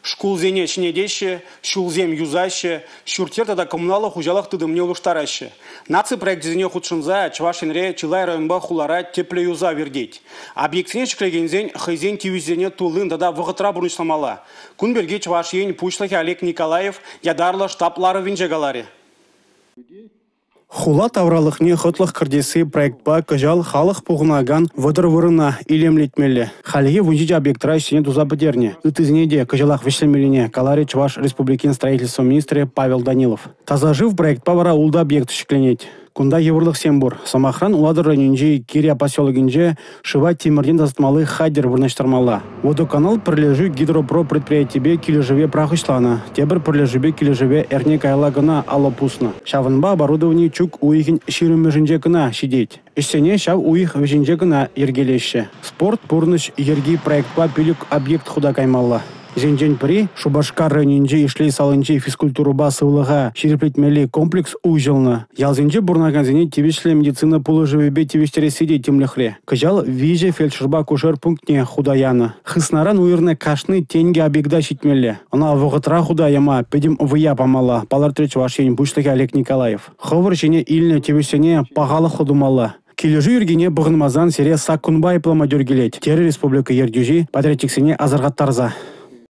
Шкулзене шинедеше, шулзем юзаще, шуртер да коммуналы хужалах тыдымне улуштараще. Наци проектизене худшынза, чвашенре, чилай районба хулара тепле юза вердеть. Объектсене шклегензен, хайзен тивизене тулын да вғытра бұрнышламала. Кунберге чвашен пучлахи Олег Николаев ядарлы штаплары винжегаларе. Хула тавралықне хотлық кірдесі проектпа күжал халық пұғынаган вұдыр вұрына илемлетмелі. Халиге вүнжі объекттара ішіне дуза бідерне. Үтізіне де күжалақ вешлемеліне Калари Чуваш Республикин строительство министрі Павел Данилов. Тазажив проектпа вара улда объект шекленет. Кунда еврлық сембур. Самахран уладыр районинже Кирия поселогинже шива темірден дастмалы хайдер вырнаштармала. Водоканал прилежу гидропро предприятие килежеве прахышлана. Тебір прилежубе килежеве эрне кайлагына алопусна. Шавынба оборудование чук уихин ширымежинже кына шидеть. Ишсене шав уих вежинже кына ергелеші. Спорт пурныш ерги проектпа пилюк объект худа каймалла. Зенжен при Шубашкар районинже ишлей салынче физкультуруба сывлыға шереплетмелі комплекс уйжылны. Ялзенже бурнаганзене тивишле медицина пулы живебе тивиштере сиде темлехре. Кажал виже фельдшерба кушер пунктне худаяны. Хыснаран уйырны кашны тенге объекта щитмелі. Она вғытра худаяма педим выя памала. Палартреч вашень бушлыхи Олег Николаев. Ховыр жене ильне тивишене пағалы худумала. Кележу ергене бұғынмазан сере сак кунбай пламадер келет. Тері республика ердюжи патриотиксене азырғаттарза.